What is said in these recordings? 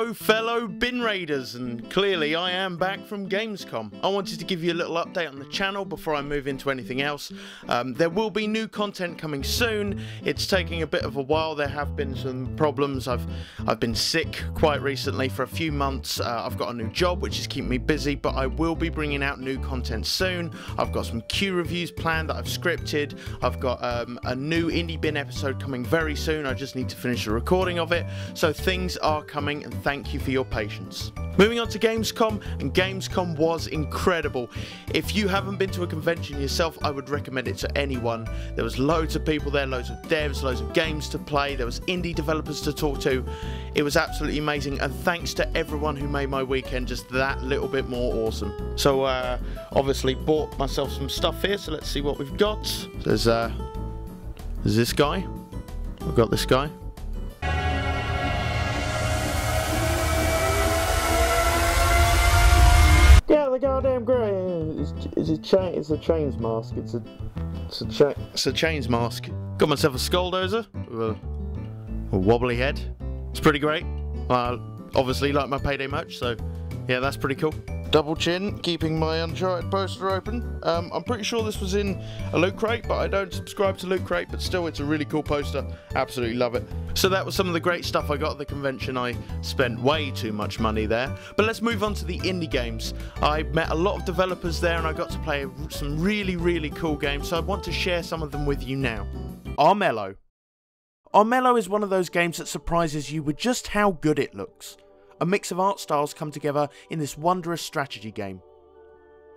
Hello fellow bin raiders, and clearly I am back from Gamescom. I wanted to give you a little update on the channel before I move into anything else. There will be new content coming soon. It's taking a bit of a while. There have been some problems. I've been sick quite recently for a few months. I've got a new job which is keeping me busy, but I will be bringing out new content soon. I've got some Q reviews planned that I've scripted. I've got a new indie bin episode coming very soon. I just need to finish the recording of it. So things are coming, and thank you for your patience. Moving on to Gamescom, and Gamescom was incredible. If you haven't been to a convention yourself, I would recommend it to anyone. There was loads of people there, loads of devs, loads of games to play, there was indie developers to talk to. It was absolutely amazing, and thanks to everyone who made my weekend just that little bit more awesome. So obviously bought myself some stuff here, so let's see what we've got. There's this guy. We've got this guy. Yeah, the goddamn grey. It's a chains mask. It's a chains mask. Got myself a skulldozer with a wobbly head. It's pretty great. Obviously like my payday merch, so yeah, that's pretty cool. Double chin, keeping my Uncharted poster open. I'm pretty sure this was in a Loot Crate, but I don't subscribe to Loot Crate, but still, it's a really cool poster. Absolutely love it. So that was some of the great stuff I got at the convention. I spent way too much money there. But let's move on to the indie games. I met a lot of developers there, and I got to play some really, really cool games, so I want to share some of them with you now. Armello. Armello is one of those games that surprises you with just how good it looks. A mix of art styles come together in this wondrous strategy game.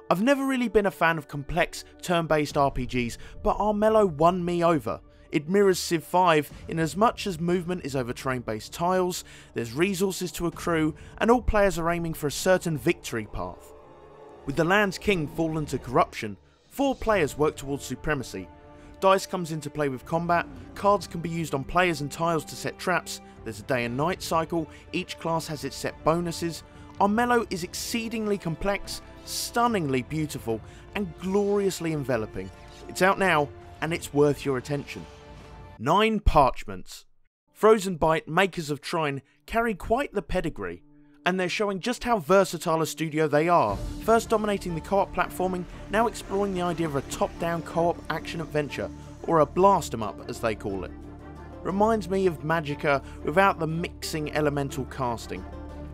I've never really been a fan of complex turn-based RPGs, but Armello won me over. It mirrors Civ 5 in as much as movement is over terrain-based tiles, there's resources to accrue, and all players are aiming for a certain victory path. With the land's king fallen to corruption, 4 players work towards supremacy. Dice comes into play with combat, cards can be used on players and tiles to set traps, there's a day and night cycle, each class has its set bonuses. Armello is exceedingly complex, stunningly beautiful, and gloriously enveloping. It's out now, and it's worth your attention. 9 Parchments. Frozen Byte, makers of Trine, carry quite the pedigree, and they're showing just how versatile a studio they are, first dominating the co-op platforming, now exploring the idea of a top-down co-op action-adventure, or a blast-em-up as they call it. Reminds me of Magicka without the mixing elemental casting.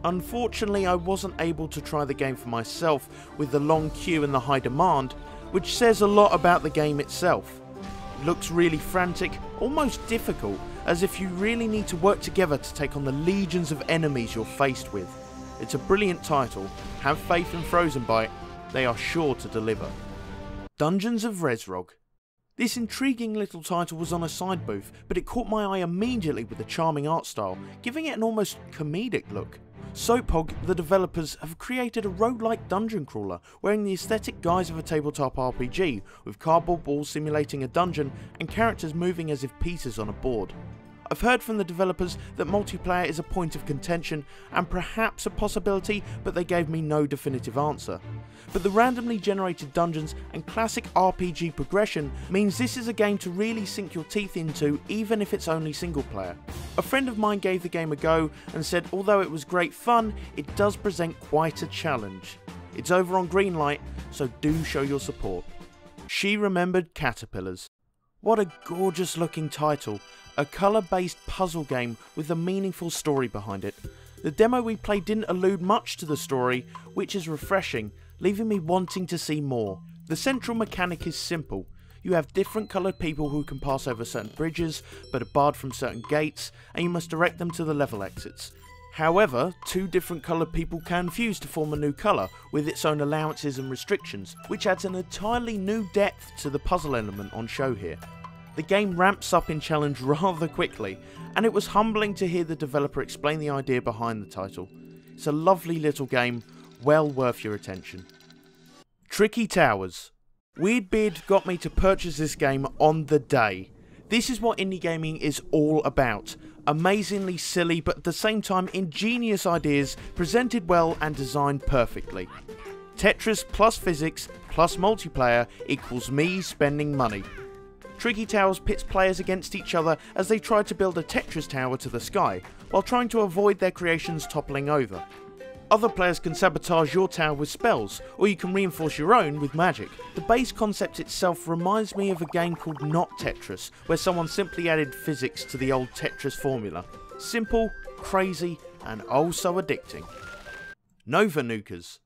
Unfortunately, I wasn't able to try the game for myself with the long queue and the high demand, which says a lot about the game itself. It looks really frantic, almost difficult, as if you really need to work together to take on the legions of enemies you're faced with. It's a brilliant title. Have faith in Frozen Byte, they are sure to deliver. Dungeons of Resrog. This intriguing little title was on a side booth, but it caught my eye immediately with the charming art style, giving it an almost comedic look. Soaphog, the developers, have created a roguelike dungeon crawler wearing the aesthetic guise of a tabletop RPG, with cardboard balls simulating a dungeon and characters moving as if pieces on a board. I've heard from the developers that multiplayer is a point of contention and perhaps a possibility, but they gave me no definitive answer. But the randomly generated dungeons and classic RPG progression means this is a game to really sink your teeth into, even if it's only single player. A friend of mine gave the game a go and said although it was great fun, it does present quite a challenge. It's over on Greenlight, so do show your support. She Remembered Caterpillars. What a gorgeous looking title, a colour-based puzzle game with a meaningful story behind it. The demo we played didn't allude much to the story, which is refreshing, leaving me wanting to see more. The central mechanic is simple. You have different coloured people who can pass over certain bridges, but are barred from certain gates, and you must direct them to the level exits. However, 2 different coloured people can fuse to form a new colour, with its own allowances and restrictions, which adds an entirely new depth to the puzzle element on show here. The game ramps up in challenge rather quickly, and it was humbling to hear the developer explain the idea behind the title. It's a lovely little game, well worth your attention. Tricky Towers. Weirdbeard got me to purchase this game on the day. This is what indie gaming is all about. Amazingly silly but at the same time ingenious ideas presented well and designed perfectly. Tetris plus physics plus multiplayer equals me spending money. Tricky Towers pits players against each other as they try to build a Tetris tower to the sky, while trying to avoid their creations toppling over. Other players can sabotage your tower with spells, or you can reinforce your own with magic. The base concept itself reminds me of a game called Not Tetris, where someone simply added physics to the old Tetris formula. Simple, crazy, and oh so addicting. Nova Nukas.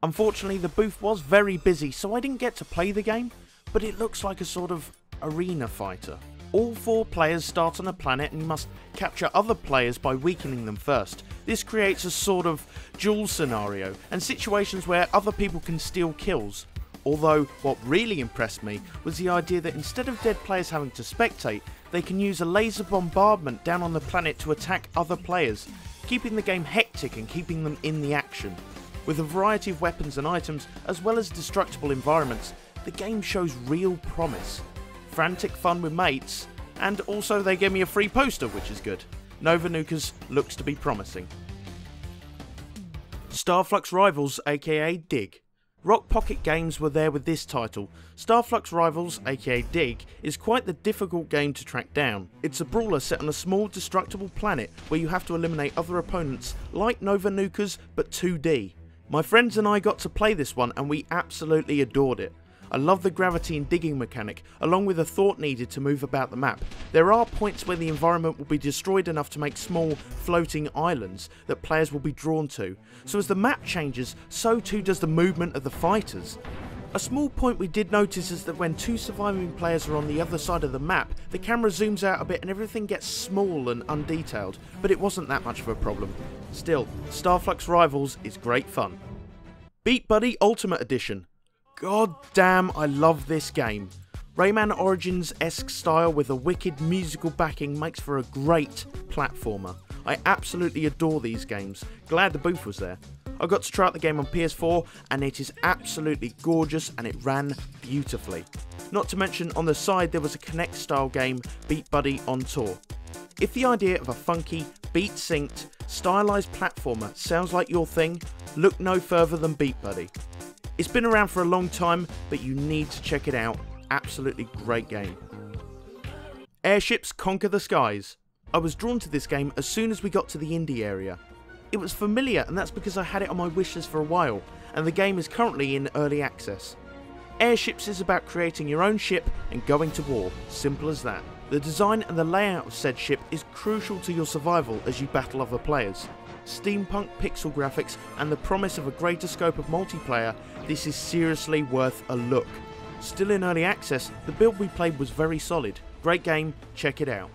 Unfortunately, the booth was very busy, so I didn't get to play the game, but it looks like a sort of arena fighter. All 4 players start on a planet and you must capture other players by weakening them first. This creates a sort of duel scenario and situations where other people can steal kills. Although what really impressed me was the idea that instead of dead players having to spectate, they can use a laser bombardment down on the planet to attack other players, keeping the game hectic and keeping them in the action. With a variety of weapons and items as well as destructible environments, the game shows real promise. Frantic fun with mates, and also they gave me a free poster, which is good. Nova Nukas looks to be promising. Starflux Rivals aka Dig. Rock Pocket Games were there with this title. Starflux Rivals aka Dig is quite the difficult game to track down. It's a brawler set on a small destructible planet where you have to eliminate other opponents like Nova Nukas but 2D. My friends and I got to play this one and we absolutely adored it. I love the gravity and digging mechanic, along with the thought needed to move about the map. There are points where the environment will be destroyed enough to make small, floating islands that players will be drawn to. So as the map changes, so too does the movement of the fighters. A small point we did notice is that when 2 surviving players are on the other side of the map, the camera zooms out a bit and everything gets small and undetailed, but it wasn't that much of a problem. Still, Starflux Rivals is great fun. Beat Buddy Ultimate Edition. God damn, I love this game. Rayman Origins-esque style with a wicked musical backing makes for a great platformer. I absolutely adore these games. Glad the booth was there. I got to try out the game on PS4 and it is absolutely gorgeous and it ran beautifully. Not to mention on the side there was a Kinect style game, Beat Buddy on Tour. If the idea of a funky, beat-synced, stylised platformer sounds like your thing, look no further than Beat Buddy. It's been around for a long time, but you need to check it out. Absolutely great game. Airships Conquer the Skies. I was drawn to this game as soon as we got to the indie area. It was familiar and that's because I had it on my wishlist for a while, and the game is currently in early access. Airships is about creating your own ship and going to war, simple as that. The design and the layout of said ship is crucial to your survival as you battle other players. Steampunk pixel graphics and the promise of a greater scope of multiplayer, this is seriously worth a look. Still in early access, the build we played was very solid. Great game, check it out.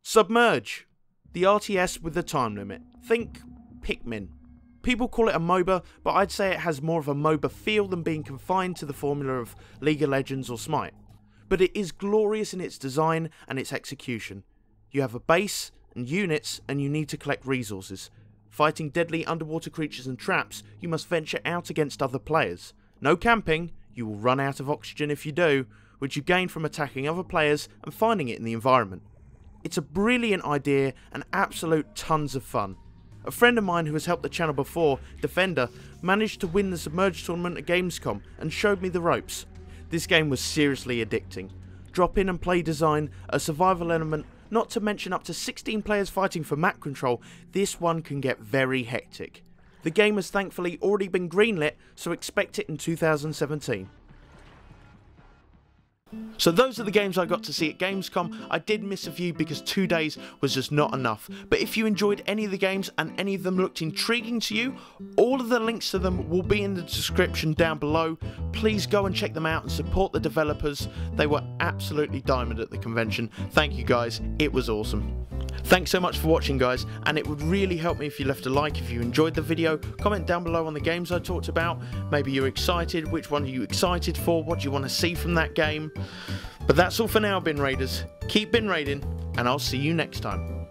Submerged. The RTS with the time limit. Think Pikmin. People call it a MOBA, but I'd say it has more of a MOBA feel than being confined to the formula of League of Legends or Smite. But it is glorious in its design and its execution. You have a base and units and you need to collect resources. Fighting deadly underwater creatures and traps, you must venture out against other players. No camping, you will run out of oxygen if you do, which you gain from attacking other players and finding it in the environment. It's a brilliant idea and absolute tons of fun. A friend of mine who has helped the channel before, Defender, managed to win the Submerged tournament at Gamescom and showed me the ropes. This game was seriously addicting. Drop in and play design, a survival element, not to mention up to 16 players fighting for map control, this one can get very hectic. The game has thankfully already been greenlit, so expect it in 2017. So those are the games I got to see at Gamescom. I did miss a few because 2 days was just not enough. But if you enjoyed any of the games and any of them looked intriguing to you, all of the links to them will be in the description down below. Please go and check them out and support the developers. They were absolutely diamond at the convention. Thank you guys, it was awesome. Thanks so much for watching guys, and it would really help me if you left a like if you enjoyed the video. Comment down below on the games I talked about. Maybe you're excited, which one are you excited for, what do you want to see from that game? But that's all for now, Bin Raiders. Keep bin raiding, and I'll see you next time.